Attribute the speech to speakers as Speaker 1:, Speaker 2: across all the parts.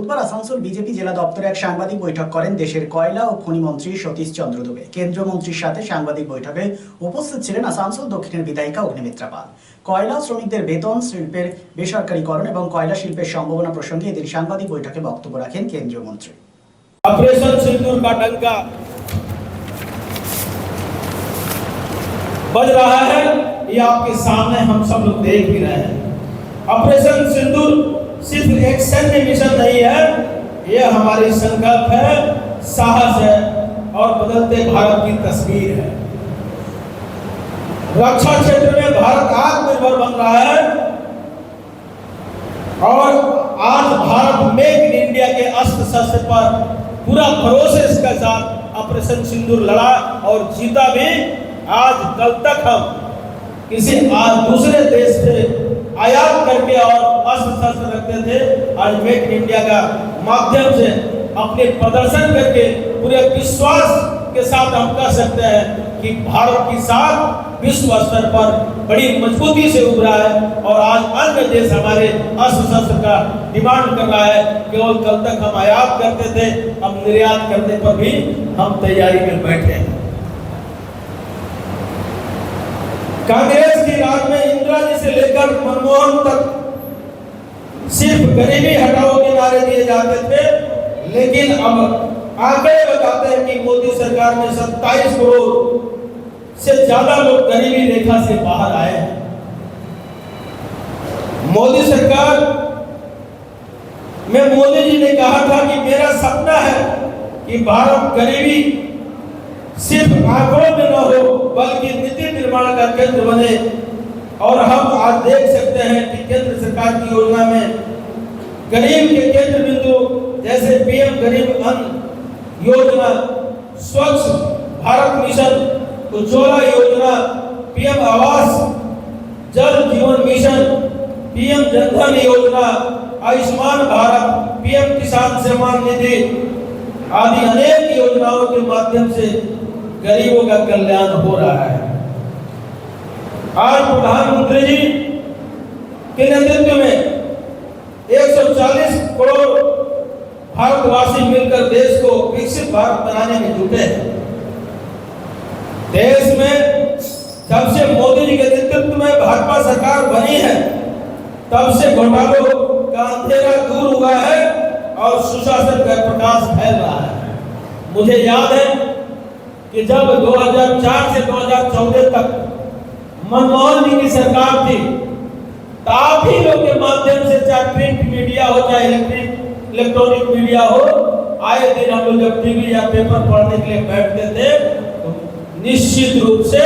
Speaker 1: বুধবার আসানসোল বিজেপি জেলা দপ্তরে এক সাংবাদিক বৈঠক করেন দেশের কয়লা ও খনি মন্ত্রী সতীশ চন্দ্র দুবে। কেন্দ্রীয় মন্ত্রীর সাথে সাংবাদিক বৈঠকে উপস্থিত ছিলেন আসানসোল দক্ষিণের বিধায়িকা অগ্নিমিত্রা পাল। কয়লা শ্রমিকদের বেতন, শিল্পের বেসরকারীকরণ এবং কয়লা শিল্পের সম্ভাবনা প্রসঙ্গে এদিন সাংবাদিক বৈঠকে বক্তব্য রাখেন কেন্দ্রীয় মন্ত্রী।
Speaker 2: ऑपरेशन सिंदूर का डंका बज रहा है, ये आपके सामने हम सब लोग देख भी रहे हैं। ऑपरेशन सिंदूर सिर्फ एक सैन्य मिशन नहीं है, ये हमारी संकल्प है, साहस है और बदलते भारत की तस्वीर है। रक्षा क्षेत्र में भारत आत्मनिर्भर बन रहा है और आज भारत मेक इन इंडिया के अस्त्र शस्त्र पर पूरा भरोसे इसके साथ ऑपरेशन सिंदूर लड़ा और जीता भी। आज कल तक हम किसी आज दूसरे देश से आयात करके और अस्त्र शस्त्र रखते थे, आज मेक इन इंडिया का माध्यम से अपने प्रदर्शन करके पूरे विश्वास के साथ हम कह सकते हैं कि भारत की साथ विश्व स्तर पर बड़ी मजबूती से उभरा है और आज अन्य देश हमारे अस्त्र शस्त्र का डिमांड कर रहा है। केवल कल तक हम आयात करते थे, अब निर्यात करने पर भी हम तैयारी में बैठे हैं। कांग्रेस की राज में इंदिरा जी से लेकर मनमोहन तक सिर्फ गरीबी हटाओ के नारे दिए जाते थे, लेकिन अब आंकड़े बताते हैं कि मोदी सरकार में 27 करोड़ से ज्यादा लोग गरीबी रेखा से बाहर आए हैं। मोदी सरकार में मोदी जी ने कहा था कि मेरा सपना है कि भारत गरीबी सिर्फ आंकड़ों में न हो बल्कि नीति निर्माण का केंद्र बने। और हम आज देख सकते हैं कि केंद्र सरकार की योजना में गरीब के केंद्र बिंदु जैसे पीएम गरीब अन्न योजना, स्वच्छ भारत मिशन, उज्ज्वला योजना, पीएम आवास, जल जीवन मिशन, पीएम जनधन योजना, आयुष्मान भारत, पीएम किसान सम्मान निधि आदि अनेक योजनाओं के माध्यम से गरीबों का कल्याण हो रहा है। आज प्रधानमंत्री जी के नेतृत्व में 140 करोड़ भारतवासी मिलकर देश को विकसित भारत बनाने में जुटे हैं। देश में जब से मोदी जी के नेतृत्व में भाजपा सरकार बनी है, तब से घोटालों का अंधेरा दूर हुआ है और सुशासन का प्रकाश फैल रहा है। मुझे याद है कि जब 2004 से 2014 तक मनमोहन जी की सरकार थी, तो आप ही लोग के माध्यम से चाहे प्रिंट मीडिया हो चाहे इलेक्ट्रॉनिक मीडिया हो, आए दिन हम लोग जब टीवी या पेपर पढ़ने के लिए बैठते थे तो निश्चित रूप से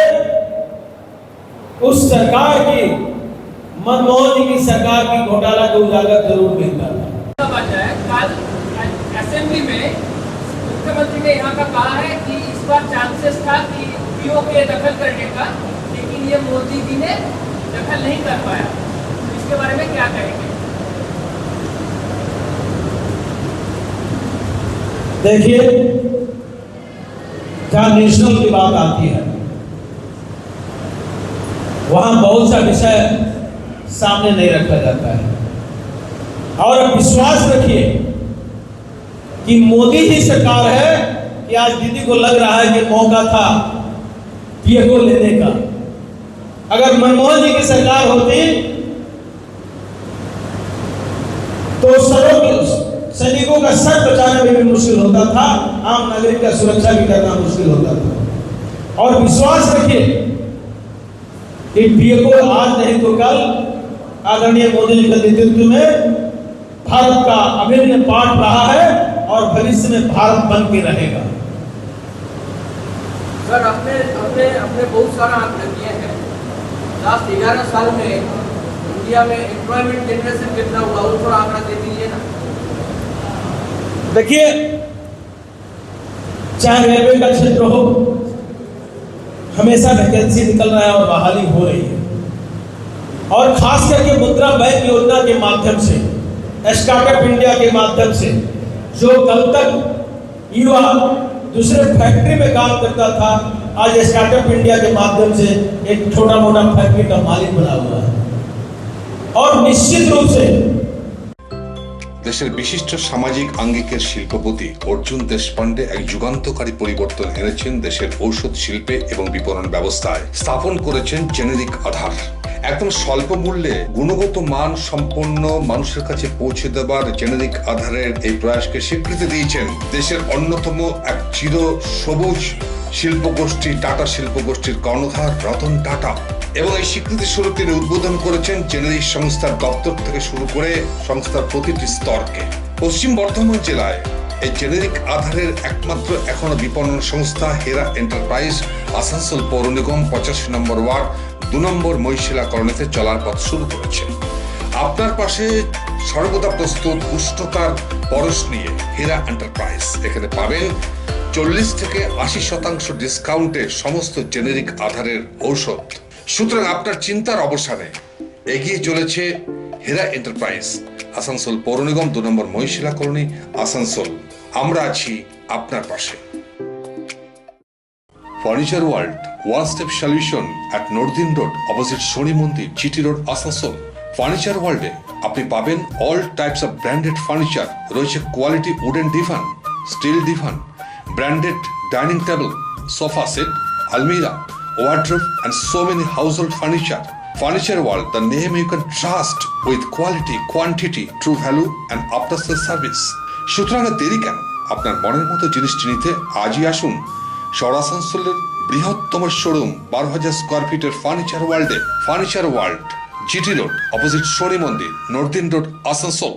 Speaker 2: उस सरकार की, मनमोहन जी की सरकार की घोटाला को उजागर जरूर मिलता था।
Speaker 3: कल असेंबली में मुख्यमंत्री ने यहाँ का कहा है कि इस बार चांसेस था कि पीओके दखल करने का, लेकिन ये मोदी जी ने दखल नहीं कर पाया। इसके बारे में क्या कहेंगे?
Speaker 2: देखिए, जहां नेशनल की बात आती है वहां बहुत सा विषय सामने नहीं रखा जाता है। और अब विश्वास रखिए कि मोदी ही सरकार है कि आज दीदी को लग रहा है कि मौका था पीओके लेने का। अगर मनमोहन जी की सरकार होती तो सैनिकों का सर बचाना भी मुश्किल होता था, आम नागरिक का सुरक्षा भी करना मुश्किल होता था। और विश्वास रखिए कि पीओके आज नहीं तो कल आदरणीय मोदी जी के नेतृत्व में भारत का अभिन्न पार्ट रहा है और भविष्य में भारत बन के रहेगा।
Speaker 3: सर, अपने बहुत सारा आंकड़े दिए हैं। लास्ट 11 साल में इंडिया में एम्प्लॉयमेंट जनरेशन कितना हुआ, वो थोड़ा आंकड़ा दे दीजिए ना।
Speaker 2: देखिए, चाहे रेलवे का क्षेत्र हो, हमेशा वैकेंसी निकल रहा है और बहाली हो रही है। और खास करके मुद्रा बैंक योजना के माध्यम से, स्टार्टअप इंडिया के माध्यम से, जो कल तक युवा दूसरे फैक्ट्री में काम करता था, आज स्टार्टअप इंडिया के माध्यम से एक छोटा मोटा फैक्ट्री का मालिक बना हुआ है। और निश्चित रूप से
Speaker 4: দেশের বিশিষ্ট সামাজিক আঙ্গিকের শিল্পপতি অর্জুন দেশপান্ডে এক যুগান্তকারী পরিবর্তন এনেছেন দেশের ঔষধ শিল্পে এবং বিপণন ব্যবস্থায়। স্থাপন করেছেন জেনেরিক আধার। একদম স্বল্প মূল্যে গুণগত মান সম্পন্ন মানুষের কাছে পৌঁছে দেবার জেনেরিক আধারের এই প্রয়াসকে স্বীকৃতি দিয়েছেন দেশের অন্যতম এক চির সবুজ শিল্পগোষ্ঠী টাটা শিল্পগোষ্ঠীর কর্ণধার রতন টাটা। এবং এই স্বীকৃতি স্বরূপ তিনি উদ্বোধন করেছেন জেনেরিক সংস্থার দপ্তর থেকে শুরু করে সংস্থার প্রতিটি স্তরকে। পশ্চিম বর্ধমান জেলায় এই জেনেরিক আধারের একমাত্র এখনো বিপণন সংস্থা হেরা এন্টারপ্রাইজ আসানসোল পৌর নিগম 85 নম্বর ওয়ার্ড 2 নম্বর মহিশিলা কলোনিতে চলার পথ শুরু করেছে। আপনার পাশে সর্বদা প্রস্তুত উষ্ণতার পরশ নিয়ে হেরা এন্টারপ্রাইজ। এখানে পাবেন 40 থেকে 80% ডিসকাউন্টে সমস্ত জেনেরিক আধারের ঔষধ। সুতরাং আপনার চিন্তার অবসানে এগিয়ে চলেছে হেরা এন্টারপ্রাইজ, আসানসোল পৌর নিগম 2 নম্বর মহিশিলা কলোনি, আসানসোল। আমরা আছি আপনার পাশে। Furniture world, one step solution at নর্দিন রোড, অপোজিট শনি মন্দির, জিটি রোড, আসানসোল। ফার্নিচার ওয়ার্ল্ডে আপনি পাবেন all types of branded furniture. রয়েছে quality wooden divan, steel divan, branded dining table, sofa set, আলমিরা, wardrobe and so many household furniture. Furniture World, the name you can trust with quality, quantity, true value and after sales service. সুতরাং দেরি কেন? আপনার মনের মতো জিনিসটি নিতে আজই আসুন শহর আসানসোলের বৃহত্তম শোরুম 12,000 স্কোয়ার ফিটের ফার্নিচার ওয়ার্ল্ডে। Furniture world, GT road, opposite Shani মন্দির, নর্দিন রোড, আসানসোল।